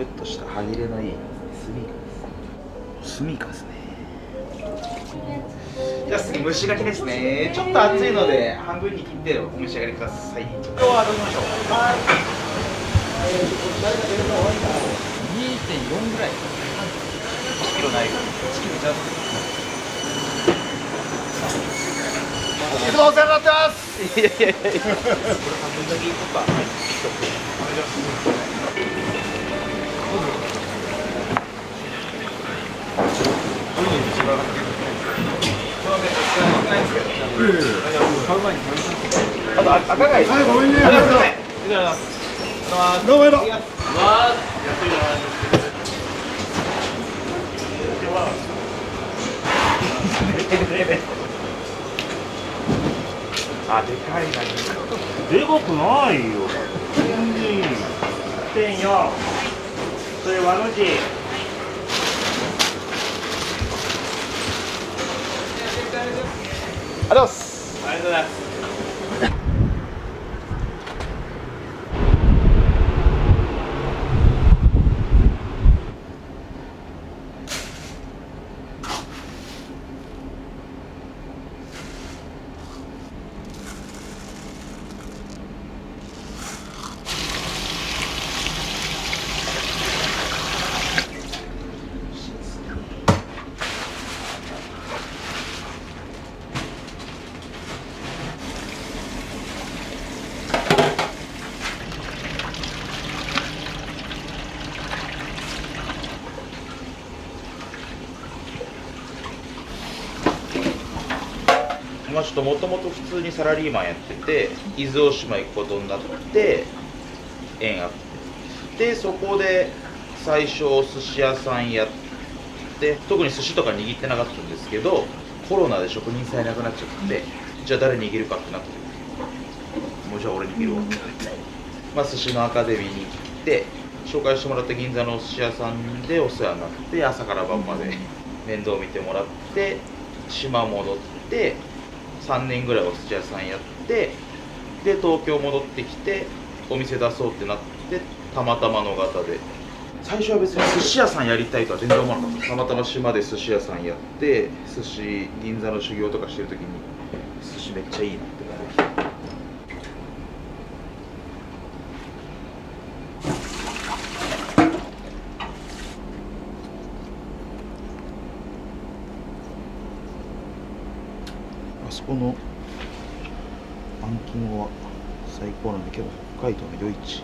ーっとした歯切れのいいスミカですね。じゃあ次蒸し柿ですね。ちょっと熱いので半分に切ってお召し上がりください。今日はどうしましょう。はい。2.4 ぐらい。1キロない。1キロじゃ。いつもお世話になってます。いやいやいや。これ半分だけいこうか。あと赤貝。はい、ごめんね。ありがとうございます。どうもありがとう。あ、でかいな。でかくないよ。全然いい。1.4。それ和の字。ありがとうございます。ありがとうございます。まあ、ちょっともともと普通にサラリーマンやってて伊豆大島行くことになって縁あってでそこで最初お寿司屋さんやって特に寿司とか握ってなかったんですけどコロナで職人さんいなくなっちゃってじゃあ誰握るかってなってもうじゃあ俺握るわってまあ寿司のアカデミーに行って紹介してもらった銀座のお寿司屋さんでお世話になって朝から晩まで面倒見てもらって島戻って3年ぐらいお寿司屋さんやってで東京戻ってきてお店出そうってなってたまたま野方で最初は別に寿司屋さんやりたいとは全然思わなかったたまたま島で寿司屋さんやって寿司銀座の修行とかしてる時に寿司めっちゃいいなって思ってあそこのあん肝は最高なんだけど北海道の余市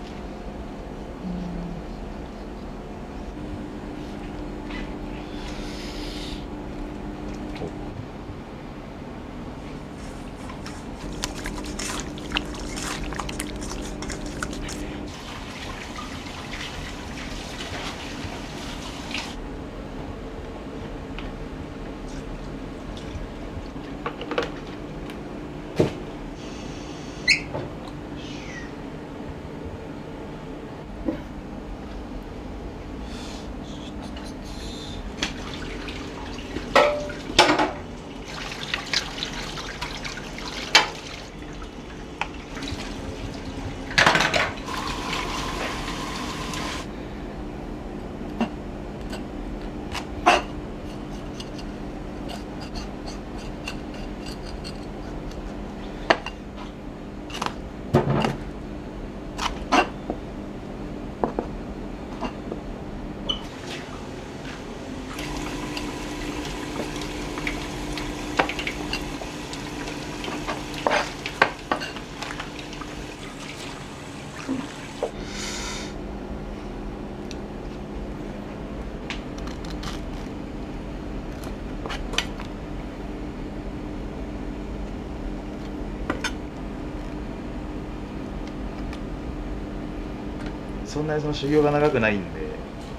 そんなにその修行が長くないんで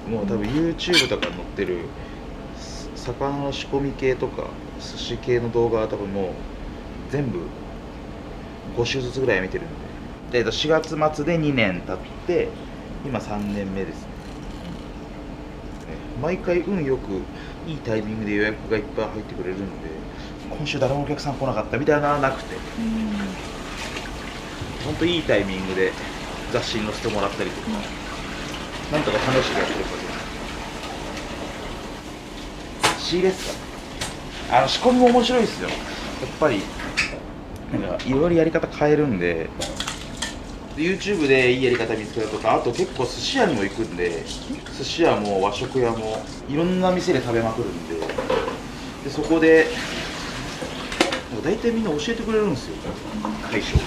もう多分 YouTube とか載ってる魚の仕込み系とか寿司系の動画は多分もう全部5週ずつぐらい見てるんで4月末で2年経って今3年目ですね毎回運よくいいタイミングで予約がいっぱい入ってくれるんで今週誰もお客さん来なかったみたいなのはなくてほんといいタイミングで雑誌に載せてもらったりとかなんとか楽しくやってること。仕入れっすか。仕込みも面白いですよ。やっぱりなんかいろいろやり方変えるんで、YouTube でいいやり方見つけたとか、あと結構寿司屋にも行くんで、寿司屋も和食屋もいろんな店で食べまくるんで、そこでもう大体みんな教えてくれるんですよ、大将。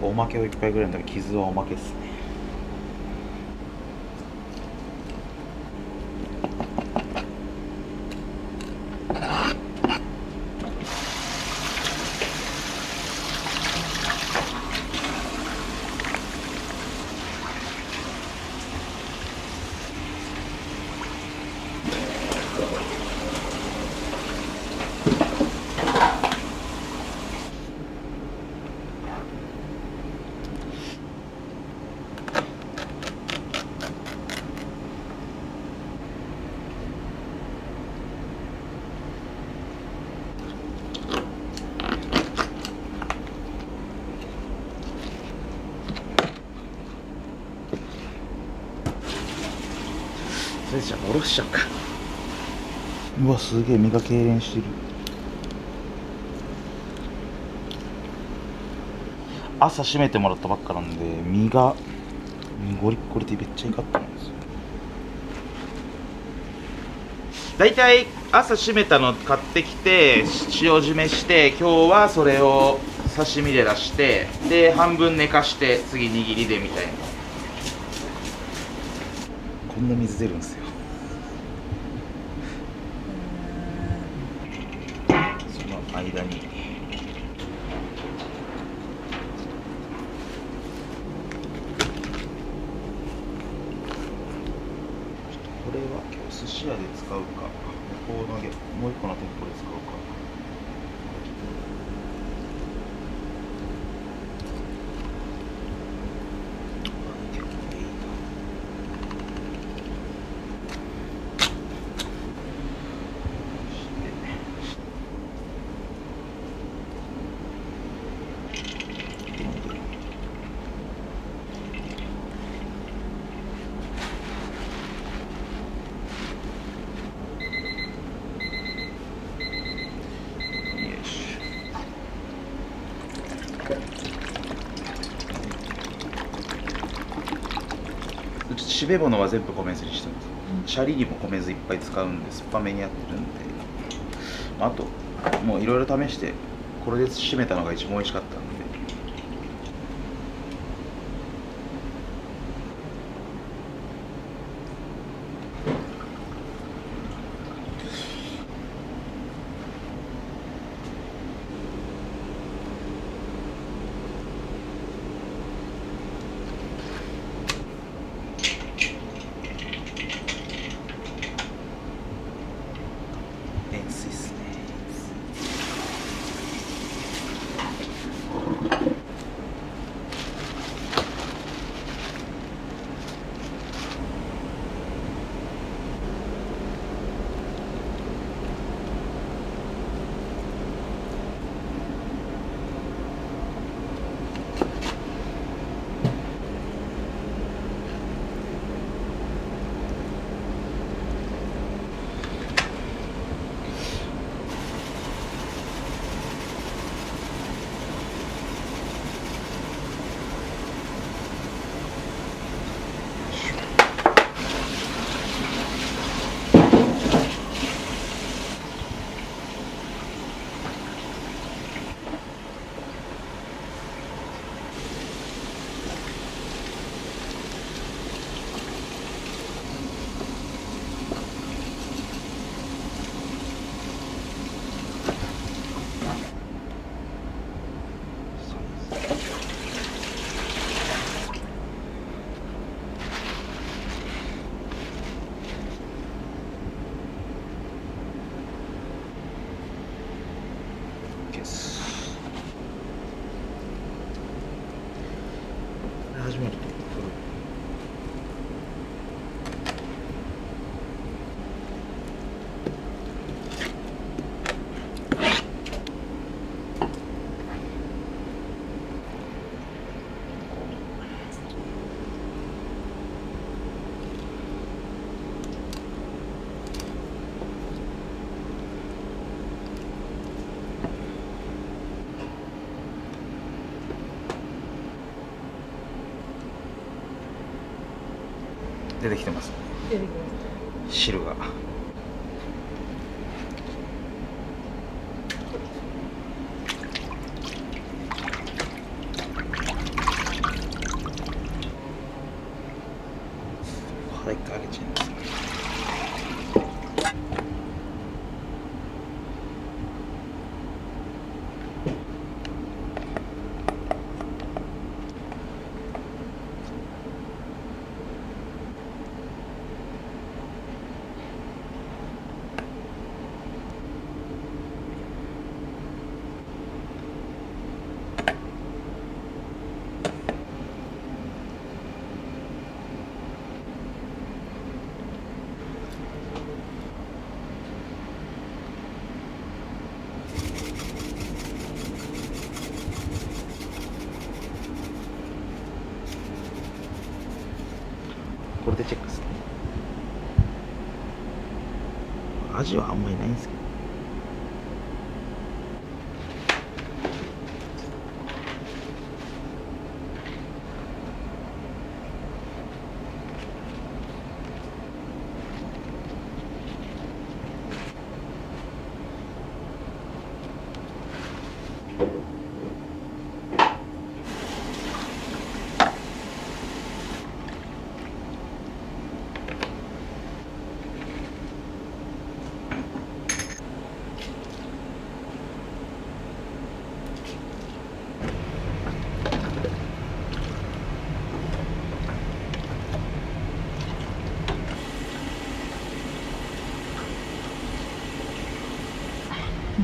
おまけをいっぱいぐらいだから傷はおまけっすね。それじゃあおろしちゃうか。うわ、すげえ身が痙攣してる。朝締めてもらったばっかなんで身がゴリッゴリでめっちゃいかったんですよ。だいたい朝締めたの買ってきて塩締めして、今日はそれを刺身で出して、で半分寝かして次握りでみたいな。こんな水出るんですよ。その間にこれは今日寿司屋で使うか、向こうのもう一個の店舗で使うか。結構いいな。うち締め物は全部米酢にしてます。シャリにも米酢いっぱい使うんで酸っぱめにやってるんで、あともういろいろ試してこれで締めたのが一番美味しかったんで。塩水っすね。もちょっと出てきてますね、出てきま汁が。はい、一回揚げちゃいます。これでチェックですね。味はあんまりないんですけど。す。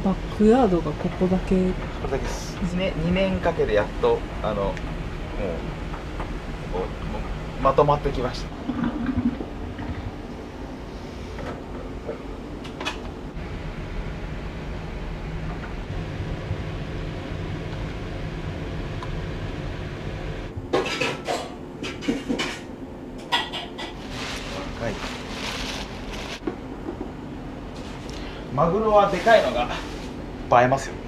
バックヤードがここだけ。これだけです。2年かけてやっともうまとまってきました。はい、マグロはでかいのが映えますよね。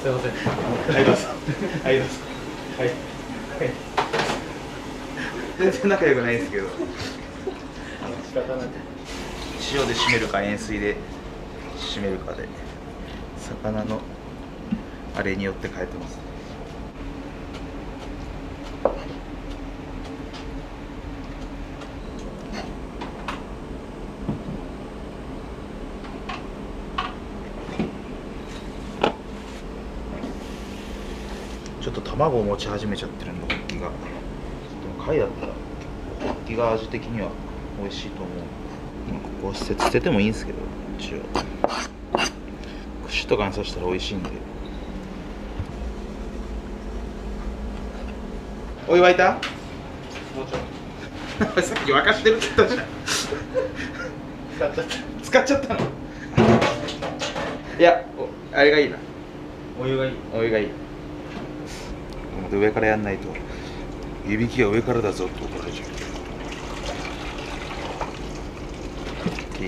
すいません。はいどうぞ。はいどうぞ。はい。はい。全然仲良くないんですけど。仕方ない。塩で締めるか塩水で締めるかで魚のあれによって変えてます。ちょっと卵を持ち始めちゃってるんで、ホッキが。でも貝だったらホッキが味的には美味しいと思う。まあここは捨ててもいいんですけど、一応串とかに刺したら美味しいんで。お湯沸いた？もうちょっとさっき沸かしてるって言ったじゃん。使っちゃった。使っちゃったの？いや、あれがいいな。お湯がいい。お湯がいい。上からやんないと、湯引きは上からだぞって怒られちゃう。いい。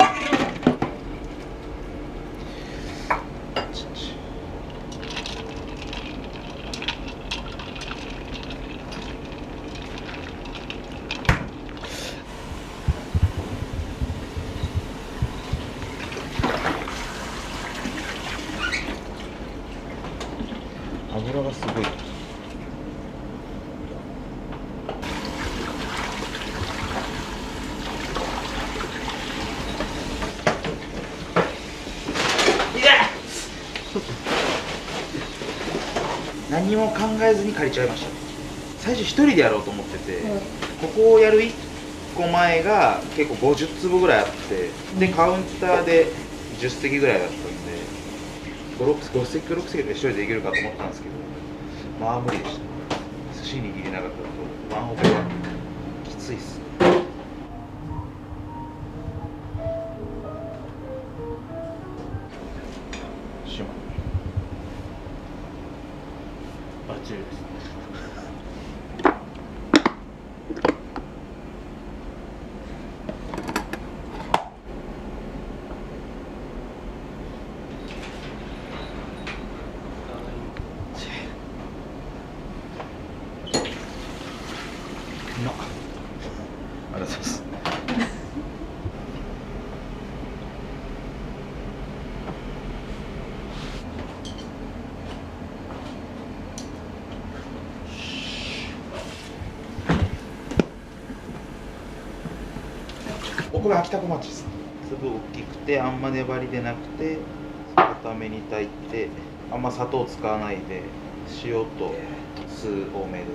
油がすごい。何も考えずに借りちゃいました。最初一人でやろうと思ってて、ここをやる1個前が結構50坪ぐらいあって、でカウンターで10席ぐらいだったんで、5席か6席で一人でできるかと思ったんですけど、まあ無理でした。寿司握れなかったのとワンオペはきついっす。シュマバッチリです。うまっ。ありがとうございます。お米秋田小町です。粒大きくてあんま粘りでなくて固めに炊いて、あんま砂糖使わないで塩と酢多めで。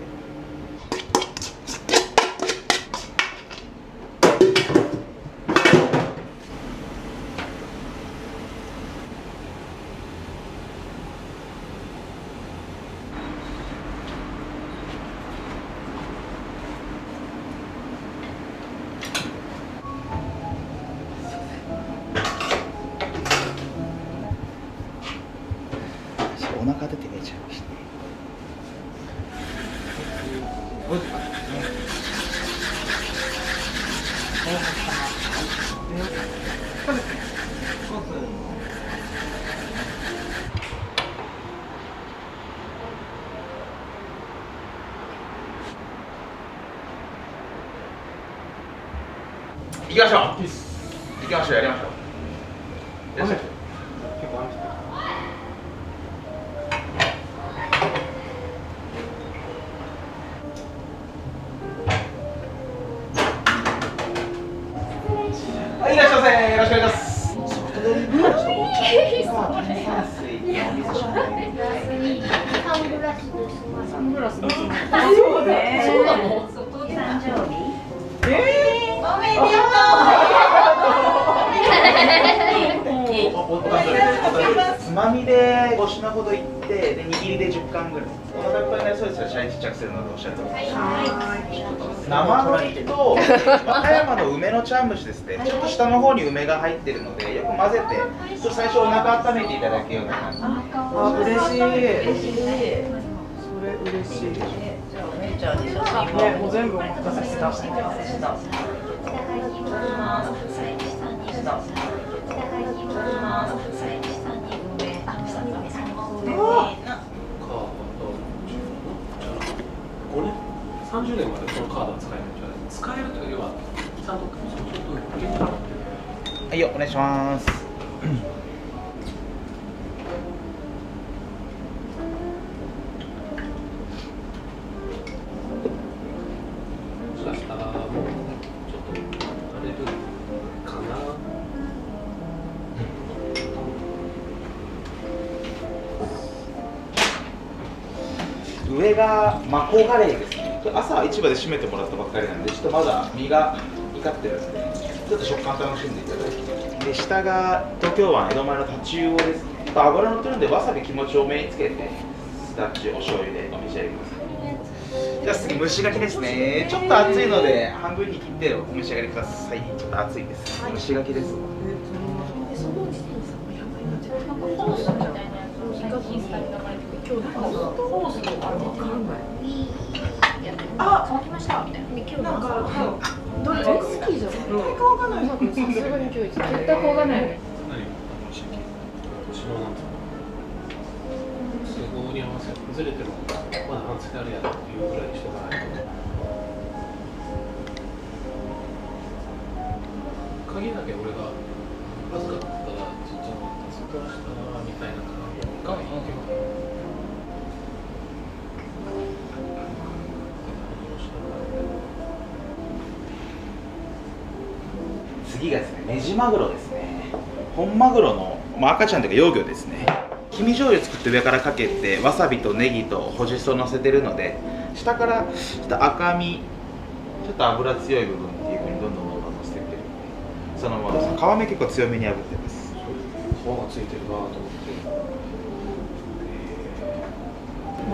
お腹出て見えちゃいましたね。行きましょう。行きましょう。やりましょう。いらっしゃい。はい、いらっしゃいませ。よろしくお願いします。ソフトドリンクのお茶と炭酸水、お水しかない。サングラスです。サングラスです。そうね。そうなの？誕生日。おめでとう。つまみで5品ほどいって、で握りで10貫ぐらい。お腹いっぱいになりそうですよ。シャリちっちゃくするのでおっしゃるとおり。生海苔と和歌山の梅の茶碗蒸しですね。ちょっと下の方に梅が入ってるので、よく混ぜて、ちょっと最初お腹温めていただけような感じ。あ、嬉しい。嬉しい。それ嬉しい。じゃあお姉ちゃんに写真ね、もう全部お任せした。した。5年、30年までこのカードは使えないんじゃない？使えるというのは、ちゃんとそうすると現金払ってはいよ、お願いします。もしかしたらもうちょっと慣れるかな。上がマコガレーですね。朝市場で締めてもらったばっかりなんで、ちょっとまだ身が怒ってるんで、ちょっと食感楽しんでいただいて。で、下が東京湾江戸前のタチウオですね。油乗ってるんで、わさび気持ち多めにつけて、すだち、お醤油でお召し上がりください。じゃあ次、蒸し牡蠣ですね。ちょっと熱いので、半分に切ってお召し上がりください。ちょっと熱いです。蒸し牡蠣です。ホースみたいなやつを最近スタイル流れてくる。今日なんかホースのあれわかんない。あ、乾きましたみたいな。今日なんかどれ好きじゃん。絶対顔がない。さすがに今日絶対顔がない。何？白なんですか？都合に合わせてずれてるのがまだ半月あるやろっていうぐらいにしておかないと。鍵だけ俺が預かったらちっちゃなかったそこはしたなみたいな感じがいいけど。次がですね、メジマグロですね。本マグロの、赤ちゃんというか幼魚ですね。黄身醤油作って上からかけて、わさびとネギとほじそ乗せてるので、下からちょっと赤身、ちょっと油強い部分っていう風にどんどん乗せてくれるので、そのままです。皮目結構強めに炙ってます。皮がついてるなと思って。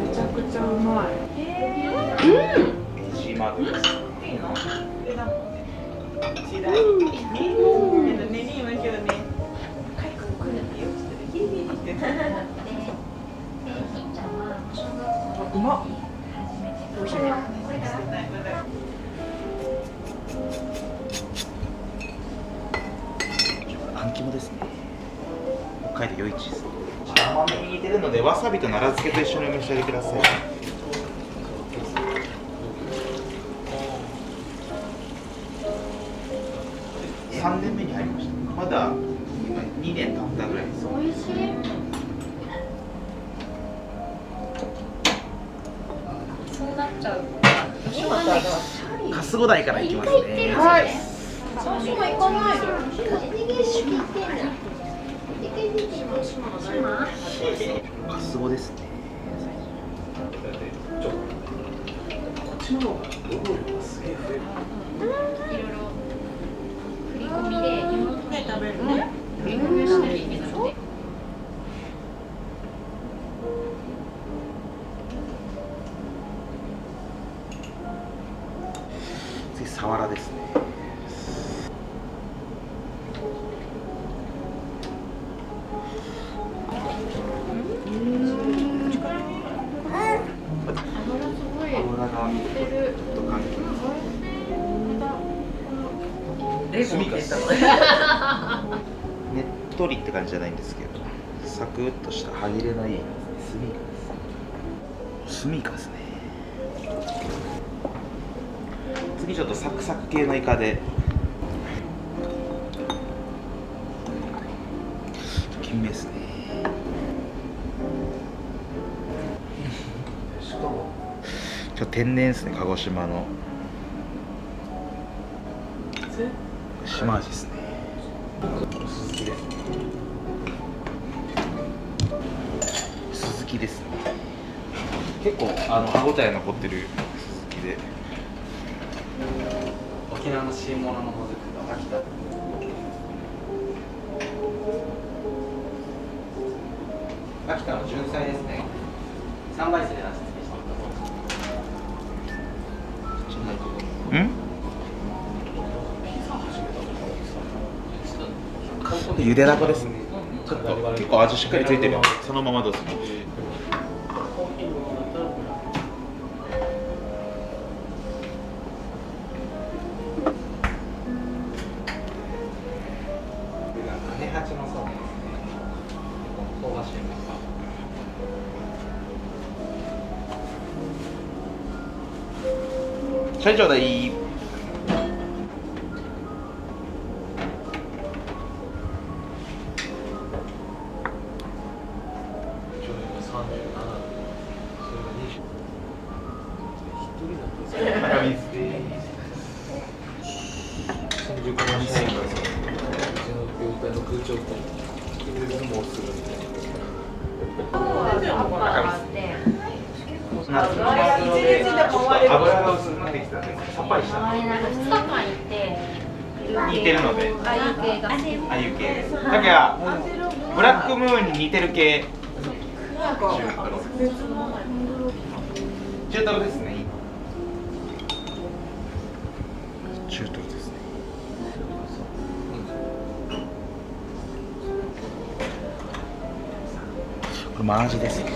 めちゃくちゃうまい。メジマグロです。うまっ。あん肝ですね。北海道余市です。甘めに似てるので、わさびと奈良漬けと一緒にお召し上がりください。3年目に入りました。まだ今2年経ったぐらいです。美味しい。そうなっちゃう。春日台から行きますね。はい。私も行かないの。春日ですね。ちょっとこっちの方が労働量がすげえ増える。いろいろ振り込みで妹で食べるね。振り込みしなきゃいけなくて。次サワラですね。油がちょっと感じます。レモンって言ったのねっとりって感じじゃないんですけど、サクッとした歯切れのいいスミイカです。スミイカですね。次ちょっとサクサク系のイカで、金目ですね。しかもちょっと天然ですね、鹿児島の島味ですね。スズキですね。スズキですね。結構歯ごたえ残ってるスズキで。沖縄の新物のもずくが秋田。秋田の純菜ですね。3倍数で出してゆでだこですね。ちょっと結構味しっかりついてるので、そのままどうぞ。羽八のそう香ばしいちょいちょうだい。夏のマグロでちょっと油が薄くなってきたんでさっぱりしたなんか2日間行って似てるので、ああいう系が好き。ああいう系だからブラックムーンに似てる系。中トロですね。中トロですね。これマアジですね。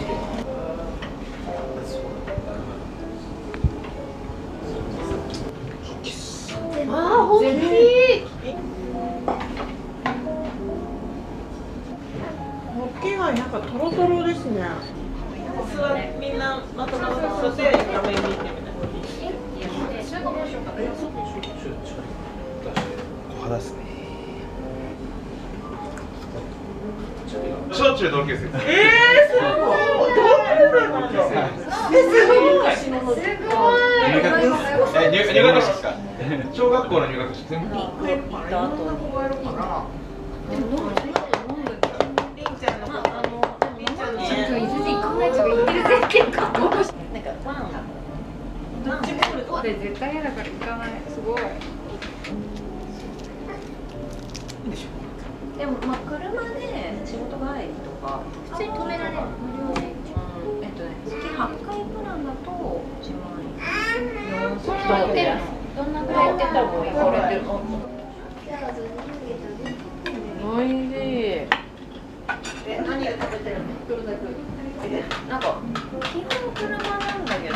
ああ、大きい。ホッケ貝なんかトロトロですね。みんなまとめさせて画面見てみたい。それが面白かった。小肌ですね。小中同級生です。すごい。どういうの？入学式か。小学校の入学式全部行くからいろんな子がいるからりんちゃんのことりんちゃんのちょっと一時行かないとか言ってるぜ結構なんかワンどっちも来るとここで絶対嫌だから行かないすごいでもまあ車で仕事帰りとか普通に止められる無料で月8回プランだと1万円どんなぐらい行ってたの行かれてるのおいしい何が食べてるのどれだけなんか基本車なんだけど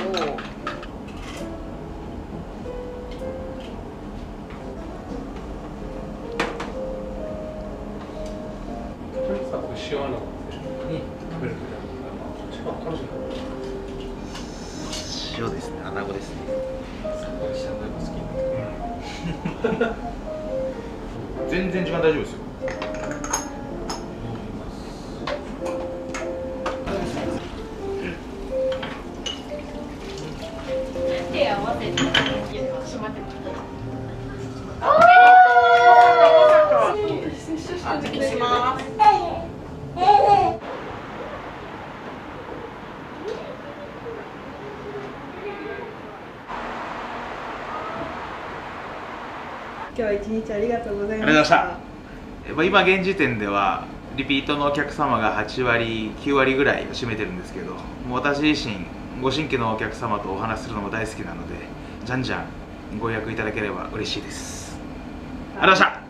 それさ、僕塩穴子で食べるときは一番楽しいかも。塩ですね、穴子ですね。全然時間大丈夫ですよ。手合わせてしまってあ、次します。今日は一日ありがとうございました。ありがとうございました。今現時点ではリピートのお客様が8割9割ぐらいを占めてるんですけど、もう私自身ご新規のお客様とお話しするのも大好きなので、じゃんじゃんご予約いただければ嬉しいです。ありがとうございました。